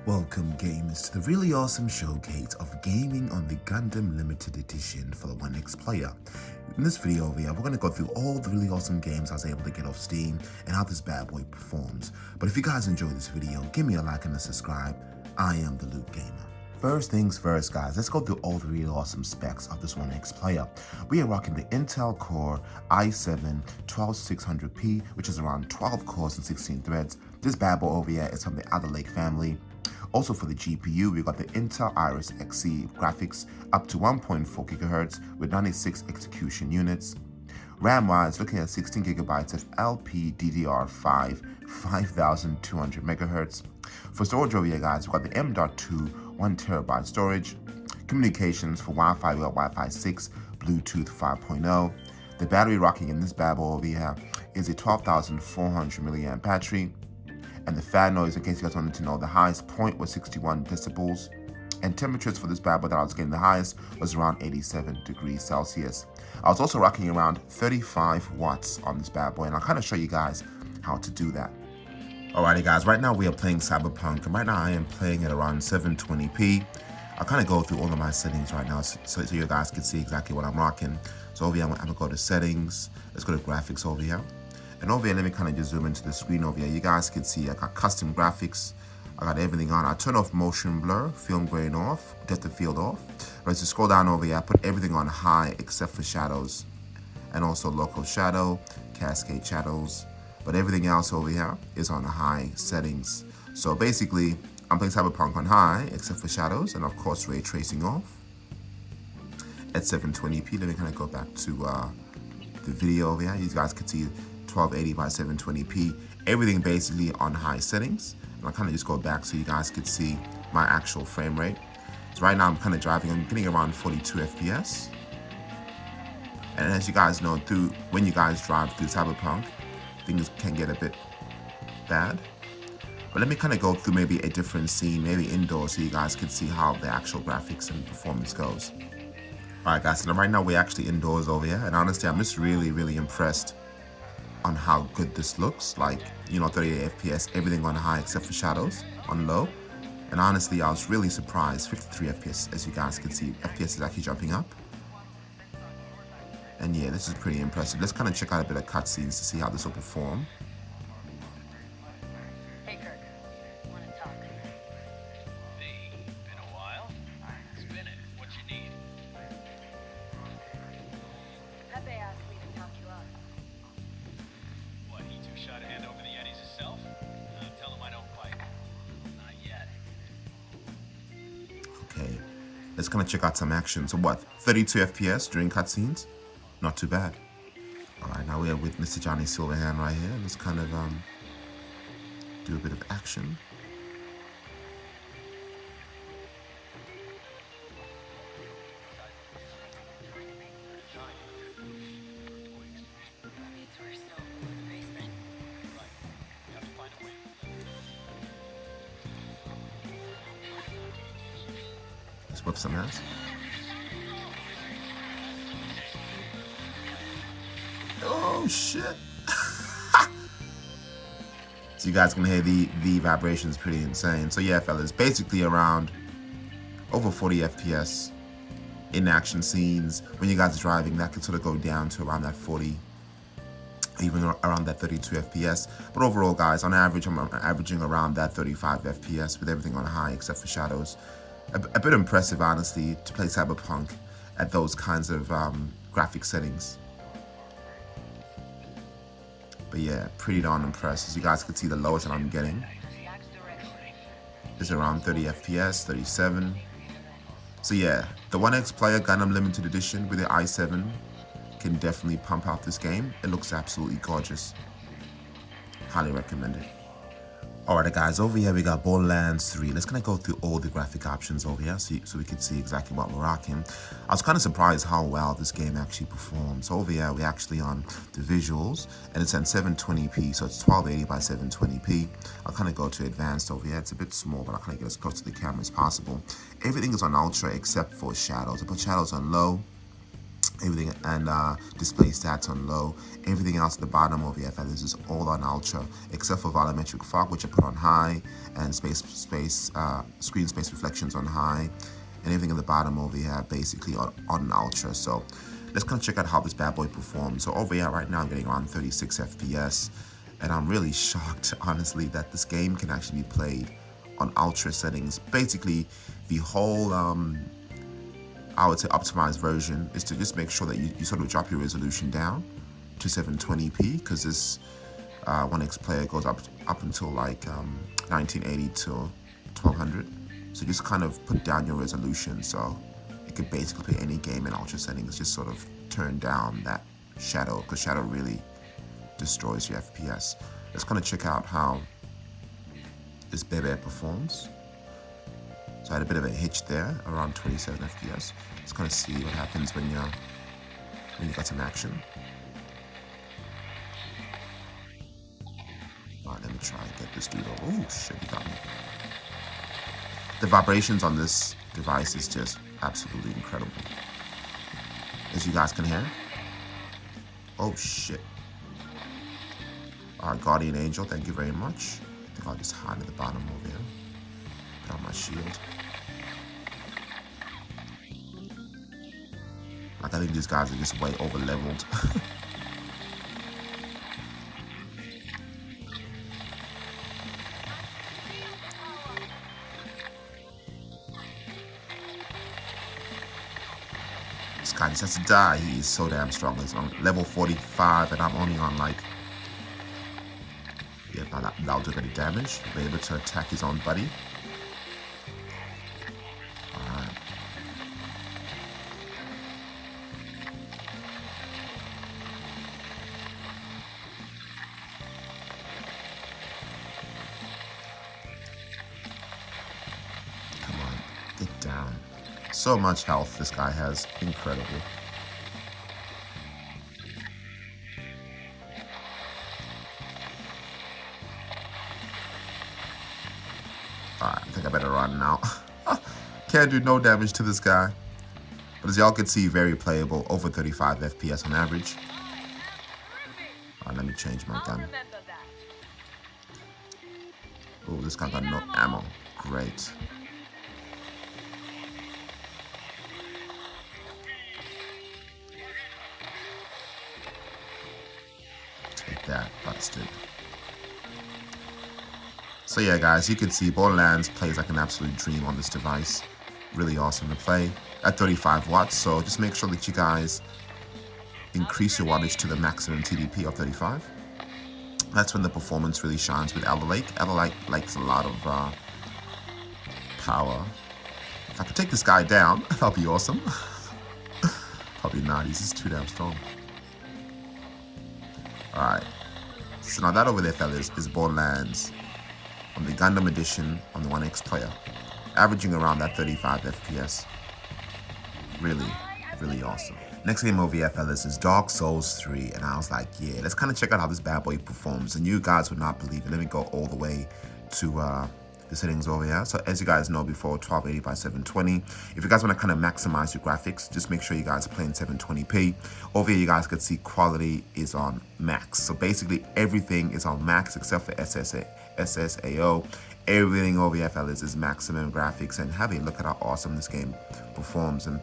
Welcome gamers to the really awesome showcase of gaming on the Gundam Limited Edition for the OnexPlayer. In this video over here, we're going to go through all the really awesome games I was able to get off Steam and how this bad boy performs. But if you guys enjoyed this video, give me a like and a subscribe. I am the Loot Gamer. First things first, guys, let's go through all the really awesome specs of this OnexPlayer. We are rocking the Intel Core i7-12600P, which is around 12 cores and 16 threads. This bad boy over here is from the Alder Lake family. Also for the GPU, we got the Intel Iris Xe graphics up to 1.4 GHz with 96 execution units. RAM-wise, looking at 16 GB of LPDDR5, 5200 MHz. For storage over here, guys, we got the M.2 1 TB storage. Communications for Wi-Fi, we got Wi-Fi 6, Bluetooth 5.0. The battery rocking in this bad boy over here is a 12,400 mAh battery. And the fan noise, in case you guys wanted to know, the highest point was 61 decibels. And temperatures for this bad boy that I was getting the highest was around 87 degrees Celsius. I was also rocking around 35 watts on this bad boy, and I'll kind of show you guys how to do that. Alrighty guys, right now we are playing Cyberpunk, and right now I am playing at around 720p. I'll kind of go through all of my settings right now so you guys can see exactly what I'm rocking. So over here, I'm gonna go to settings. Let's go to graphics over here. And over here, let me kind of just zoom into the screen over here. You guys can see I got custom graphics. I got everything on. I turn off motion blur, film grain off, depth of field off. But as you scroll down over here, I put everything on high except for shadows. And also local shadow, cascade shadows. But everything else over here is on high settings. So basically, I'm playing Cyberpunk on high except for shadows. And of course, ray tracing off at 720p. Let me kind of go back to the video over here. You guys can see 1280 by 720p, everything basically on high settings. And I'll kind of just go back so you guys can see my actual frame rate. So right now I'm kind of driving, I'm getting around 42 FPS. And as you guys know, when you guys drive through Cyberpunk, things can get a bit bad. But let me kind of go through maybe a different scene, maybe indoors, so you guys can see how the actual graphics and performance goes. Alright guys, so right now we're actually indoors over here, and honestly I'm just really impressed on how good this looks. Like, you know, 38 FPS, everything on high except for shadows on low. And honestly, I was really surprised. 53 FPS, as you guys can see, FPS is actually jumping up. And yeah, this is pretty impressive. Let's kind of check out a bit of cutscenes to see how this will perform. Hey Kirk, wanna talk? Hey, been a while? Spin it. What you need? Pepe asked me to talk you up. What, he too shot a hand over the Yetis himself? Tell him I don't bite. Not yet. Okay, let's kind of check out some action. So what, 32 FPS during cutscenes? Not too bad. All right, now we are with Mr. Johnny Silverhand right here. Let's kind of do a bit of action. Let's whip some ass. Oh shit. So you guys can hear the vibrations pretty insane. So yeah, fellas, basically around over 40 FPS in action scenes. When you guys are driving, that can sort of go down to around that 40, even around that 32 FPS. But overall, guys, on average, I'm averaging around that 35 FPS with everything on high except for shadows. A bit impressive, honestly, to play Cyberpunk at those kinds of graphic settings. But yeah, pretty darn impressed. As you guys can see, the lowest that I'm getting is around 30 FPS, 37. So yeah, the OnexPlayer Gundam Limited Edition with the i7 can definitely pump out this game. It looks absolutely gorgeous. Highly recommend it. Alright guys, over here we got Borderlands 3. Let's kind of go through all the graphic options over here so we can see exactly what we're rocking. I was kind of surprised how well this game actually performs. So over here we're actually on the visuals, and it's at 720p, so it's 1280 by 720p. I'll kind of go to advanced over here. It's a bit small, but I'll kind of get as close to the camera as possible. Everything is on ultra except for shadows. I put shadows on low, everything, and display stats on low. Everything else at the bottom over here, fellas, is all on ultra, except for volumetric fog, which I put on high, and screen space reflections on high, and everything at the bottom over here basically on ultra. So let's kind of check out how this bad boy performs. So over here right now I'm getting around 36 FPS, and I'm really shocked, honestly, that this game can actually be played on ultra settings. Basically, the whole I would say optimized version is to just make sure that you sort of drop your resolution down to 720p, because this OnexPlayer goes up until like 1980 to 1200. So just kind of put down your resolution so you can basically play any game in ultra settings. Just sort of turn down that shadow, because shadow really destroys your FPS. Let's kind of check out how this baby performs. So I had a bit of a hitch there, around 27 FPS. Let's kind of see what happens when you got some action. Alright, let me try and get this dude over. Oh shit, he got me. The vibrations on this device is just absolutely incredible, as you guys can hear. Oh shit. Alright, Guardian Angel, thank you very much. I think I'll just hide at the bottom over here. Put on my shield. Like, I think these guys are just way over leveled. This guy just has to die. He is so damn strong. He's on level 45 and I'm only on like, yeah, that'll do any damage. Be able to attack his own buddy. Alright. Come on, get down. So much health this guy has. Incredible. Alright, I think I better run now. Can't do no damage to this guy. But as y'all can see, very playable. Over 35 FPS on average. Alright, let me change my gun. Oh, this guy got no ammo. Great. Take that, busted. So yeah, guys, you can see Borderlands plays like an absolute dream on this device. Really awesome to play at 35 watts. So just make sure that you guys increase your wattage to the maximum TDP of 35. That's when the performance really shines with Elden Ring. Elden Ring likes a lot of power. If I could take this guy down, that'll be awesome. Probably not, he's just too damn strong. Alright, so now that over there, fellas, is Borderlands on the Gundam edition on the OnexPlayer, averaging around that 35 FPS. Really, really awesome. Next game over here, fellas, is Dark Souls 3, and I was like, yeah, let's kind of check out how this bad boy performs, and you guys would not believe it. Let me go all the way to the settings over here. So as you guys know before, 1280 by 720. If you guys want to kind of maximize your graphics, just make sure you guys are playing 720p. Over here, you guys can see quality is on max. So basically everything is on max except for SSAO. Everything over here, fellas, is maximum graphics, and have a look at how awesome this game performs. And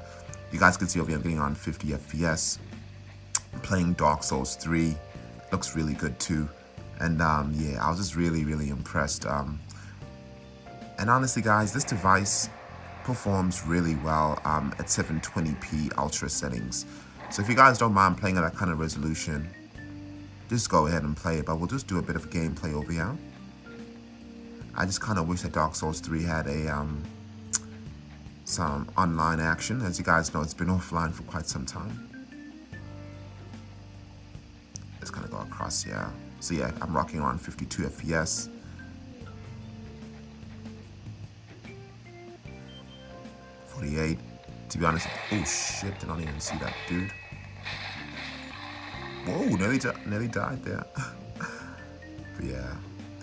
you guys can see over here I'm getting on 50 FPS. I'm playing Dark Souls 3. Looks really good too. And yeah, I was just really, really impressed. And honestly, guys, this device performs really well at 720p ultra settings. So if you guys don't mind playing at that kind of resolution, just go ahead and play it. But we'll just do a bit of gameplay over here. I just kind of wish that Dark Souls 3 had a some online action. As you guys know, it's been offline for quite some time. Just kind of go across here. So yeah, I'm rocking around 52 FPS. 48. To be honest, oh shit, did not even see that dude. Whoa, nearly died there. But yeah,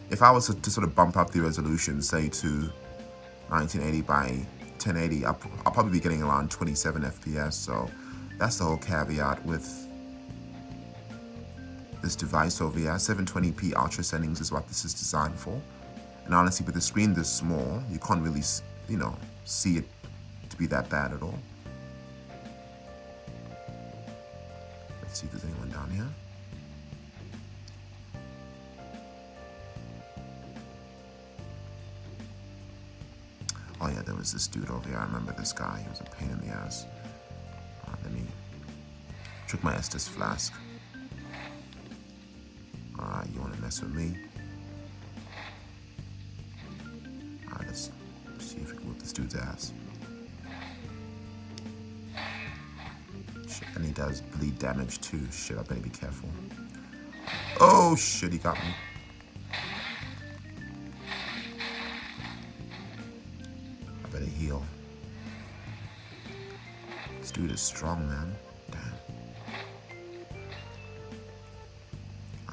if I was to sort of bump up the resolution, say to 1980 by 1080, I'll probably be getting around 27 FPS. So That's the whole caveat with this device over here. 720p ultra settings is what this is designed for. And honestly, with the screen this small, you can't really, you know, see it to be that bad at all. Let's see if there's anyone down here. Oh yeah, there was this dude over here. I remember this guy. He was a pain in the ass. Let me trick my Estes flask. Alright, you want to mess with me? Alright, let's see if we can whip this dude's ass. Shit, and he does bleed damage too. Shit, I better be careful. Oh shit, he got me. I better heal. This dude is strong, man. Damn.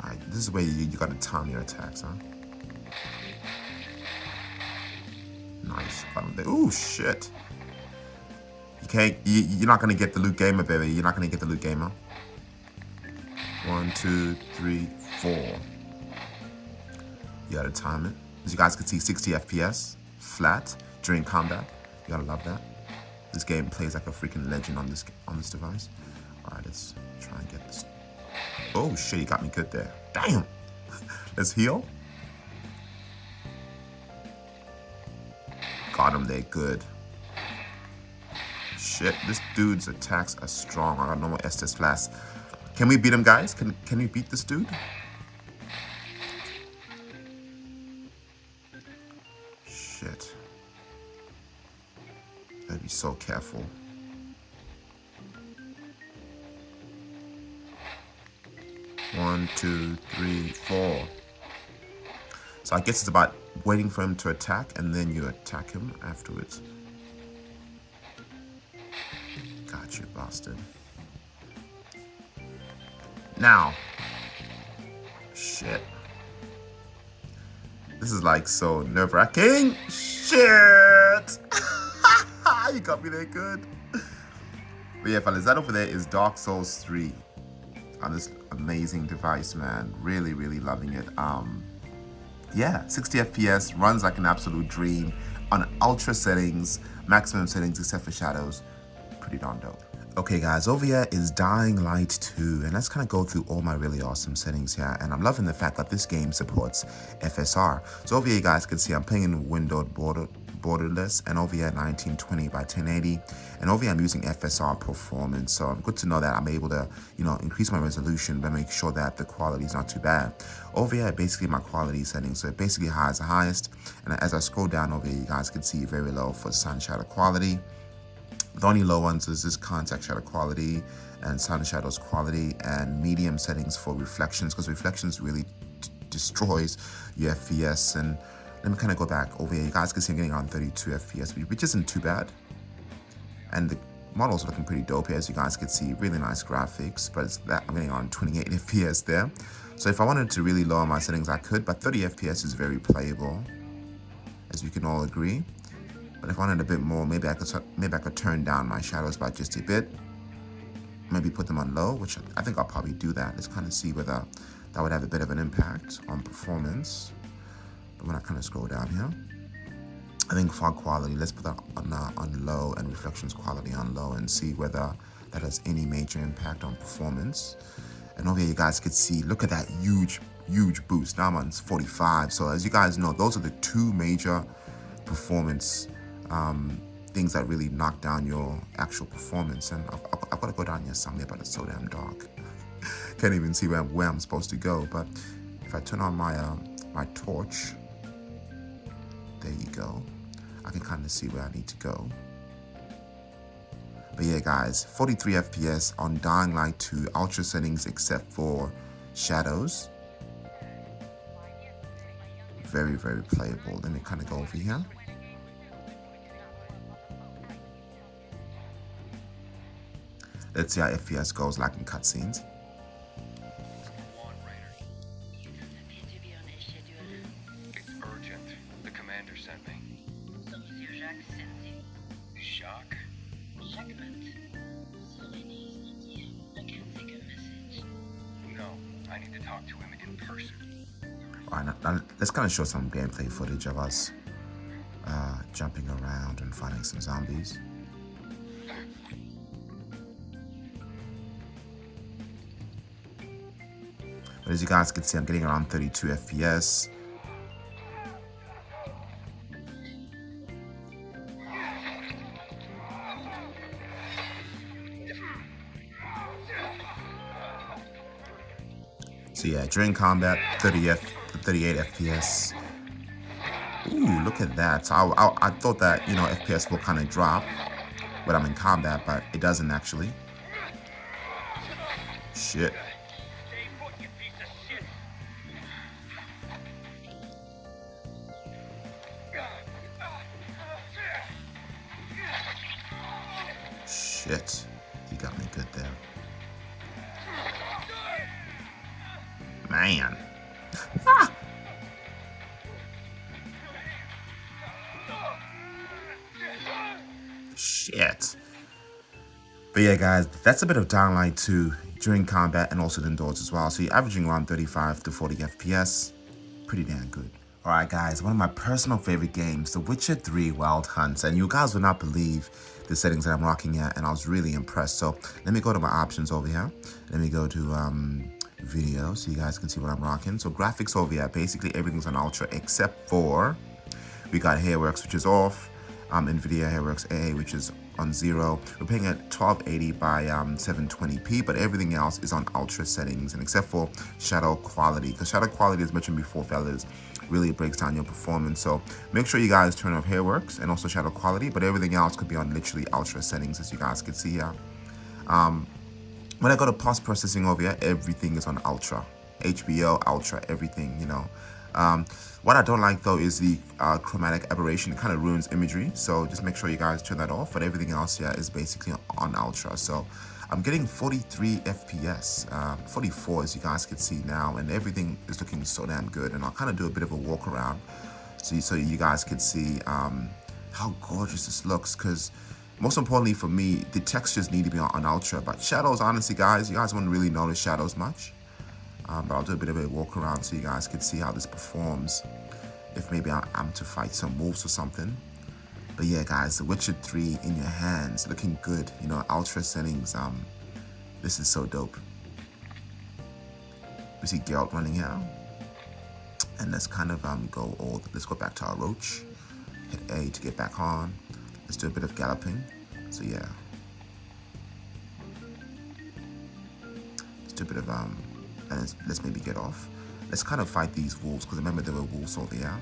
Alright, this is where you gotta time your attacks, huh? Nice. Got him there. Ooh, shit. You're not gonna get the loot gamer, baby. You're not gonna get the loot gamer. 1, 2, 3, 4. You gotta time it. As you guys can see, 60 FPS, flat, during combat. You gotta love that. This game plays like a freaking legend on this device. Alright, let's try and get this. Oh shit, he got me good there. Damn! Let's heal. Got him there, good. Shit, this dude's attacks are strong. I got no more Estes flask. Can we beat him, guys? Can we beat this dude? Shit. Gotta be so careful. One, 2, 3, 4. So I guess it's about waiting for him to attack and then you attack him afterwards. Got you, bastard. Now. Shit. This is like so nerve-wracking. Shit! You got me there good. But yeah, fellas, that over there is Dark Souls 3 on this amazing device, man. Really, really loving it. Yeah, 60 FPS, runs like an absolute dream on ultra settings, maximum settings except for shadows. Pretty darn dope. Okay guys, over here is Dying Light 2, and let's kind of go through all my really awesome settings here, and I'm loving the fact that this game supports FSR. So over here you guys can see I'm playing in windowed borderless, and over here 1920 by 1080, and over here I'm using FSR performance, so good to know that I'm able to, you know, increase my resolution but make sure that the quality is not too bad. Over here basically my quality settings, so it basically has the highest, and as I scroll down over here you guys can see very low for sun shadow quality. The only low ones is this contact shadow quality and sun shadows quality, and medium settings for reflections, because reflections really destroys your FPS. And let me kind of go back over here. You guys can see I'm getting on 32 FPS, which isn't too bad. And the model's looking pretty dope here, as you guys can see. Really nice graphics, but it's that I'm getting on 28 FPS there. So if I wanted to really lower my settings, I could, but 30 FPS is very playable, as we can all agree. But if I wanted a bit more, maybe I could turn down my shadows by just a bit. Maybe put them on low, which I think I'll probably do that. Let's kind of see whether that would have a bit of an impact on performance. But when I kind of scroll down here, I think fog quality, let's put that on low, and reflections quality on low, and see whether that has any major impact on performance. And over here you guys can see, look at that huge boost. Now I'm on 45. So as you guys know, those are the two major performance things that really knock down your actual performance. And I've got to go down here somewhere, but it's so damn dark. Can't even see where I'm supposed to go. But if I turn on my my torch, there you go. I can kind of see where I need to go. But yeah, guys, 43 FPS on Dying Light 2, ultra settings except for shadows. Very, very playable. Let me kind of go over here. Let's see how FPS goes like in cutscenes. It's urgent. The commander sent me. Shock? No, I need to talk to him in person. Alright, now let's kind of show some gameplay footage of us jumping around and fighting some zombies. But as you guys can see, I'm getting around 32 FPS. So yeah, during combat, 38 FPS. Ooh, look at that. So I thought that, you know, FPS will kind of drop when I'm in combat, but it doesn't actually. Shit. Stay put, you piece of shit. Shit. You got me good there. Man. Ah! Shit. But yeah, guys, that's a bit of Dying Light 2 during combat and also indoors as well. So you're averaging around 35 to 40 FPS. Pretty damn good. Alright guys, one of my personal favorite games, The Witcher 3 Wild Hunts. And you guys would not believe the settings that I'm rocking at, and I was really impressed. So let me go to my options over here. Let me go to video so you guys can see what I'm rocking. So graphics over here, basically everything's on ultra except for we got Hairworks, which is off. NVIDIA Hairworks AA, which is on 0. We're playing at 1280 by 720p, but everything else is on ultra settings, and except for shadow quality, because shadow quality, as mentioned before, fellas, really breaks down your performance. So make sure you guys turn off Hairworks and also shadow quality, but everything else could be on literally ultra settings, as you guys can see here. When I go to post processing over here, everything is on ultra. HBO, ultra, everything, you know. What I don't like though is the chromatic aberration. It kind of ruins imagery, so just make sure you guys turn that off. But everything else here is basically on ultra. So I'm getting 43 FPS, 44 as you guys can see now, and everything is looking so damn good. And I'll kind of do a bit of a walk around so you guys can see how gorgeous this looks, because most importantly for me, the textures need to be on ultra. But shadows, honestly guys, you guys won't really notice shadows much. But I'll do a bit of a walk around so you guys can see how this performs if maybe I'm to fight some wolves or something. But yeah guys, The Witcher 3 in your hands, looking good, you know, ultra settings. This is so dope. We see Geralt running here, and let's kind of let's go back to our roach, hit A to get back on. Let's do a bit of galloping. So yeah, let's do a bit of and let's maybe get off. Let's kind of fight these wolves, because remember there were wolves over here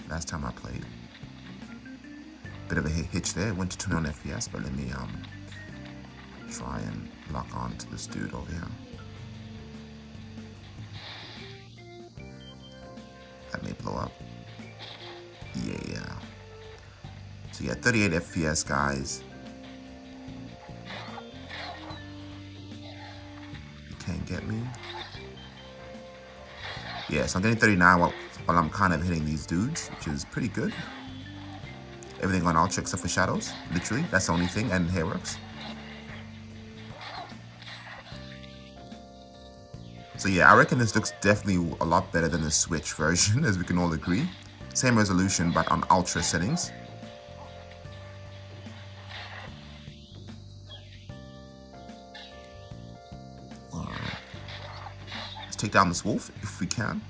last time I played. Bit of a hitch there, went to 21 FPS, but let me try and lock on to this dude over here. That may blow up. Yeah. So yeah, 38 FPS guys. You can't get me. Yeah, so I'm getting 39 while I'm kind of hitting these dudes, which is pretty good. Everything on ultra except for shadows, literally. That's the only thing, and Hairworks. So yeah, I reckon this looks definitely a lot better than the Switch version, as we can all agree. Same resolution, but on ultra settings. Let's take down this wolf if we can.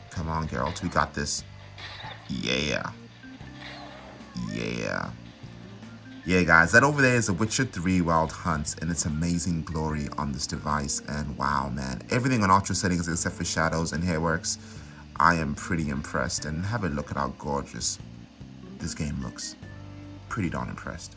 Come on, Geralt, we got this. Yeah. Yeah. Yeah, guys, that over there is The Witcher 3 Wild Hunts in its amazing glory on this device. And wow, man, everything on ultra settings except for shadows and Hairworks. I am pretty impressed. And have a look at how gorgeous this game looks. Pretty darn impressed.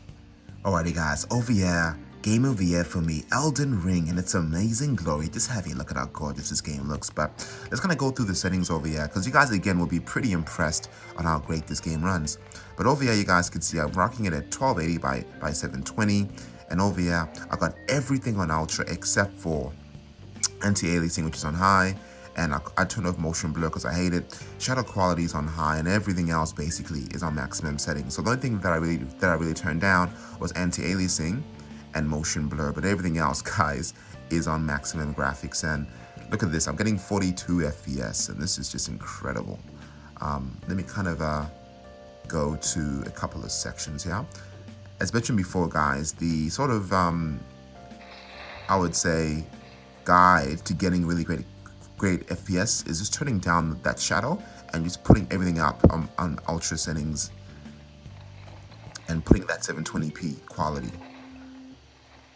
Alrighty, guys, over here, game of the year for me, Elden Ring in its amazing glory. Just having a look at how gorgeous this game looks. But let's kind of go through the settings over here, because you guys again will be pretty impressed on how great this game runs. But over here you guys can see I'm rocking it at 1280 by 720, and over here I got everything on ultra except for anti-aliasing, which is on high, and I turn off motion blur because I hate it. Shadow quality is on high, and everything else basically is on maximum settings. So the only thing that I really turned down was anti-aliasing and motion blur, but everything else, guys, is on maximum graphics. And look at this, I'm getting 42 FPS, and this is just incredible. Let me kind of go to a couple of sections here. As mentioned before, guys, the sort of I would say guide to getting really great FPS is just turning down that shadow and just putting everything up on ultra settings and putting that 720p quality.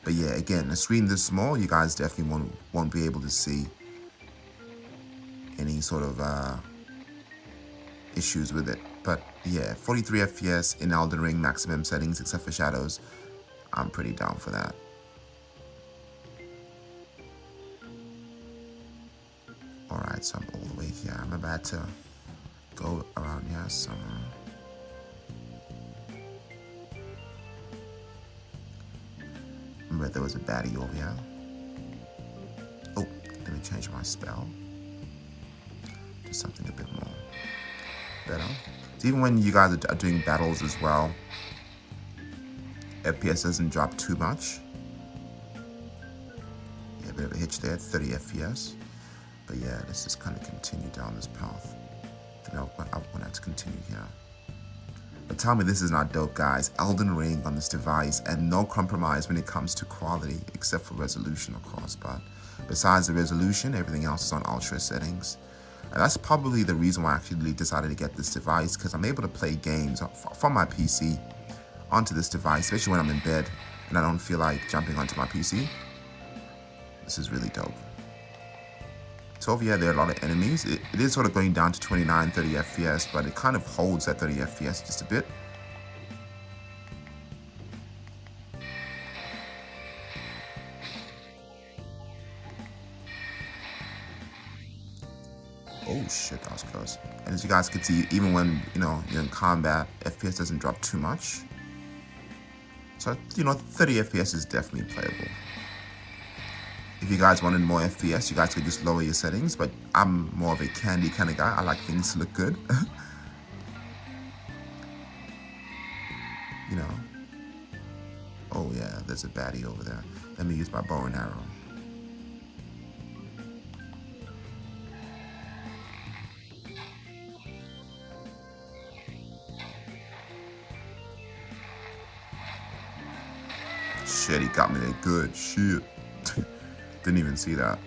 But yeah, again, a screen this small, you guys definitely won't be able to see any sort of issues with it. But yeah, 43 FPS in Elden Ring maximum settings except for shadows. I'm pretty down for that. Alright, so I'm all the way here. I'm about to go around here somewhere. Remember there was a baddie over here. Oh, let me change my spell to something a bit more better. So even when you guys are doing battles as well, FPS doesn't drop too much. Yeah, a bit of a hitch there, 30 FPS. But yeah, let's just kind of continue down this path. Then I want to continue here. But tell me this is not dope, guys. Elden Ring on this device, and no compromise when it comes to quality, except for resolution, of course. But besides the resolution, everything else is on ultra settings. And that's probably the reason why I actually decided to get this device, because I'm able to play games from my PC onto this device, especially when I'm in bed and I don't feel like jumping onto my PC. This is really dope. So over here, there are a lot of enemies. It is sort of going down to 29, 30 FPS, but it kind of holds that 30 FPS just a bit. Oh shit, that was close. And as you guys can see, even when, you're in combat, FPS doesn't drop too much. So, 30 FPS is definitely playable. If you guys wanted more FPS, you guys could just lower your settings, but I'm more of a candy kind of guy. I like things to look good. Oh yeah, there's a baddie over there. Let me use my bow and arrow. Shit, he got me there good. Shit. Didn't even see that.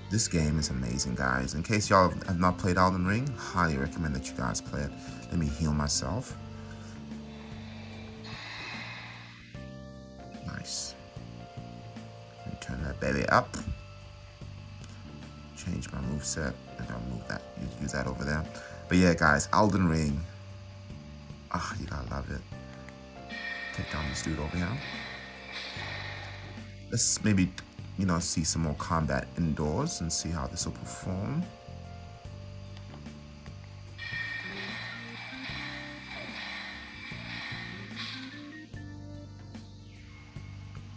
This game is amazing, guys. In case y'all have not played Elden Ring, highly recommend that you guys play it. Let me heal myself. Nice. Let me turn that baby up. Change my moveset. And I'll move that. Use that over there. But yeah, guys, Elden Ring. Ah, you gotta love it. Take down this dude over here. Let's maybe, see some more combat indoors and see how this will perform.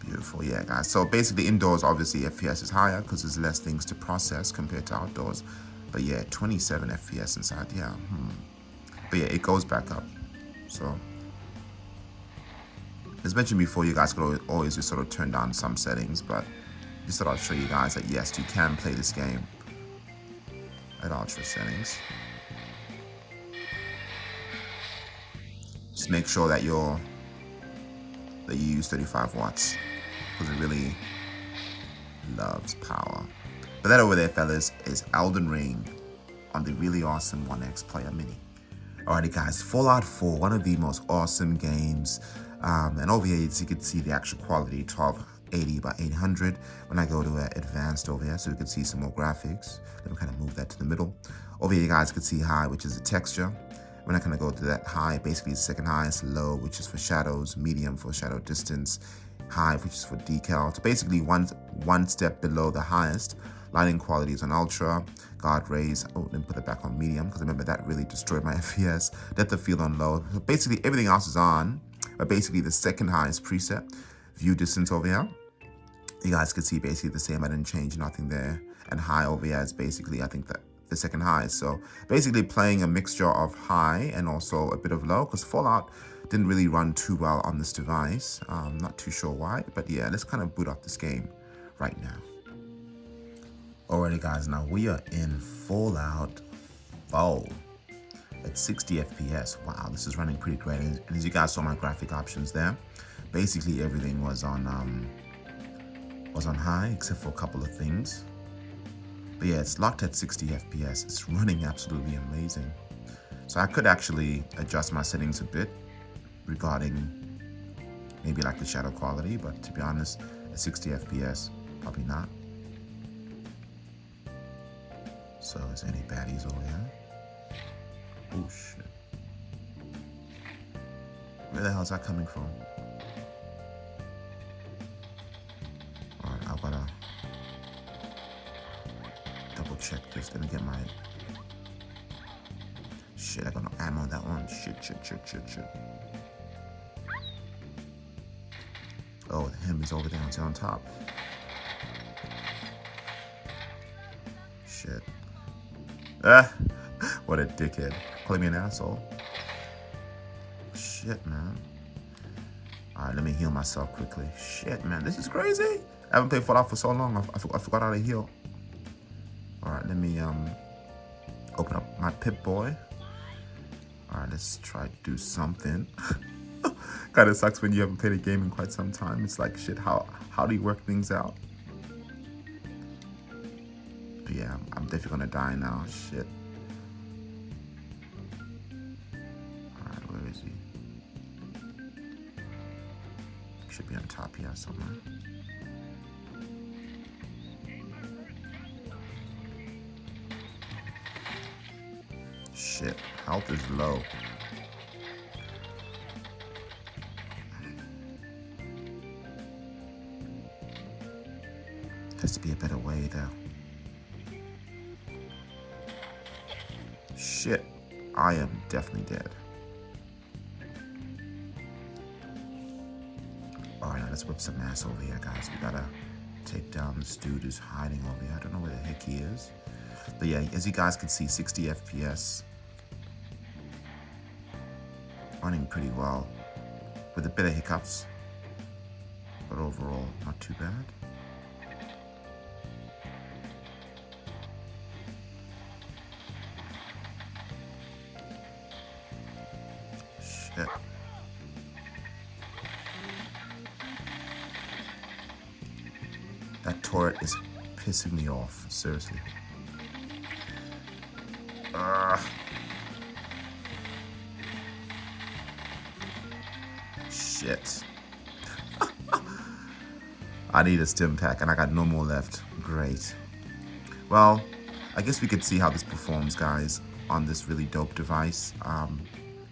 Beautiful, yeah, guys. So basically indoors, obviously FPS is higher because there's less things to process compared to outdoors. But yeah, 27 FPS inside, yeah. But yeah, it goes back up. So as mentioned before, you guys could always just sort of turn down some settings, but just thought I'd show you guys that yes, you can play this game at ultra settings. Just make sure that you use 35 watts because it really loves power. But that over there, fellas, is Elden Ring on the really awesome OnexPlayer Mini. Alrighty, guys, Fallout 4, one of the most awesome games. And over here, as you can see the actual quality, 1280 by 800. When I go to advanced over here, so you can see some more graphics. Let me kind of move that to the middle. Over here, you guys can see high, which is the texture. When I kind of go to that high, basically the second highest, low, which is for shadows, medium for shadow distance, high, which is for decal. So basically one step below the highest. Lighting quality is on ultra, guard rays. Oh, let me put it back on medium because remember that really destroyed my FPS. Depth of field on low. So basically everything else is on, but basically the second highest preset. view distance over here, you guys can see basically the same. I didn't change nothing there. And high over here is basically, I think, the second highest. So basically playing a mixture of high and also a bit of low, because Fallout didn't really run too well on this device. Not too sure why, but yeah, let's kind of boot up this game right now. Alrighty guys, now we are in Fallout 4 at 60 FPS. Wow, this is running pretty great. And as you guys saw my graphic options there, basically everything was on high except for a couple of things. But yeah, it's locked at 60 FPS. It's running absolutely amazing. So I could actually adjust my settings a bit regarding maybe like the shadow quality, but to be honest, at 60 FPS, probably not. So is there any baddies over here? Oh shit. Where the hell is that coming from? Alright, I've gotta double check this. Let me get my... Shit, I got no ammo on that one. Shit. Oh, him is over there on top. Shit. Ah, what a dickhead. Calling me an asshole. Shit, man. Alright, let me heal myself quickly. Shit, man, this is crazy. I haven't played Fallout for so long. I forgot how to heal. Alright, let me open up my Pip-Boy. Alright, let's try to do something. Kind of sucks when you haven't played a game in quite some time. It's like, shit, how do you work things out? But yeah, I'm definitely gonna die now. Shit. Alright, where is he? Should be on top here somewhere. Shit, health is low. Has to be a better way though. Shit, I am definitely dead. Alright, now let's whip some ass over here, guys. We gotta take down this dude who's hiding over here. I don't know where the heck he is. But yeah, as you guys can see, 60 FPS. Running pretty well. With a bit of hiccups. But overall, not too bad. Shit. That turret is pissing me off, seriously. Shit. I need a stim pack and I got no more left. Great. Well, I guess we could see how this performs, guys, on this really dope device.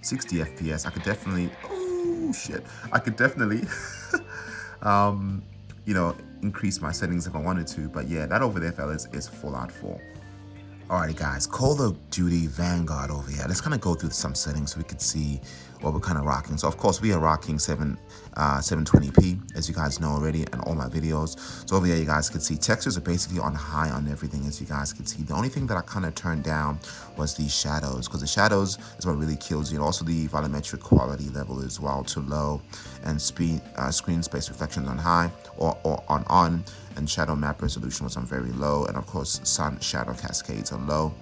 60 FPS. I could definitely... Oh, shit. I could definitely... you know, increase my settings if I wanted to. But yeah, that over there, fellas, is Fallout 4. Alrighty guys, Call of Duty Vanguard over here. Let's kind of go through some settings so we can see what we're kind of rocking. So of course we are rocking 720p, as you guys know already in all my videos. So over here you guys can see textures are basically on high on everything, as you guys can see. The only thing that I kind of turned down was the shadows, because the shadows is what really kills you. And also the volumetric quality level as well to low, and screen space reflections on high or on. And shadow map resolution was on very low, and of course sun shadow cascades are low,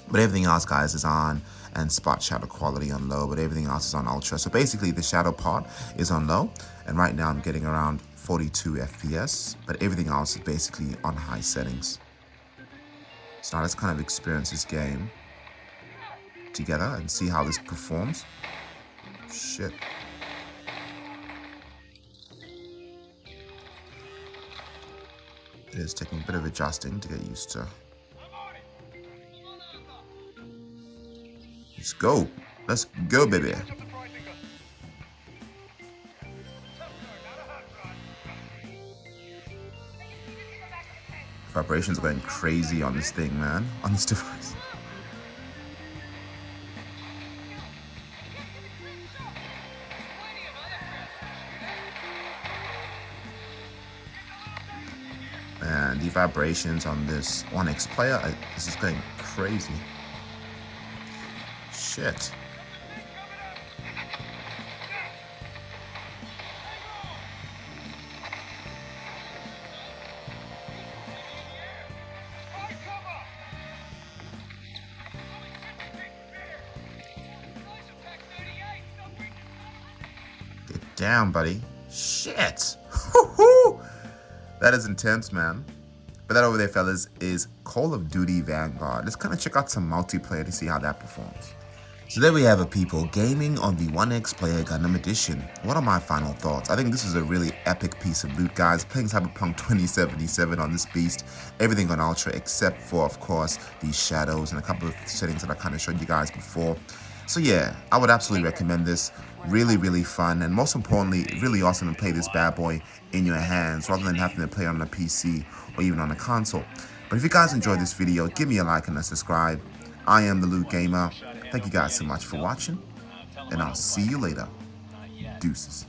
but everything else, guys, is on, and spot shadow quality on low, but everything else is on ultra. So basically the shadow part is on low, and right now I'm getting around 42 FPS, but everything else is basically on high settings. So now let's kind of experience this game together and see how this performs. Shit. It is taking a bit of adjusting to get used to. Let's go. Let's go, baby. Vibrations are going crazy on this thing, man. On this device. the vibrations on this OnexPlayer, this is going crazy. Shit. Get down, buddy. Shit. That is intense, man. But that over there, fellas, is Call of Duty Vanguard. Let's kind of check out some multiplayer to see how that performs. So there we have it, people. Gaming on the OnexPlayer Gundam Edition. What are my final thoughts? I think this is a really epic piece of loot, guys. Playing Cyberpunk 2077 on this beast. Everything on Ultra except for, of course, these shadows and a couple of settings that I kind of showed you guys before. So yeah, I would absolutely recommend this. Really, really fun, and most importantly, really awesome to play this bad boy in your hands rather than having to play on a PC or even on a console. But if you guys enjoyed this video, give me a like and a subscribe. I am the Loot Gamer. Thank you guys so much for watching, and I'll see you later. Deuces.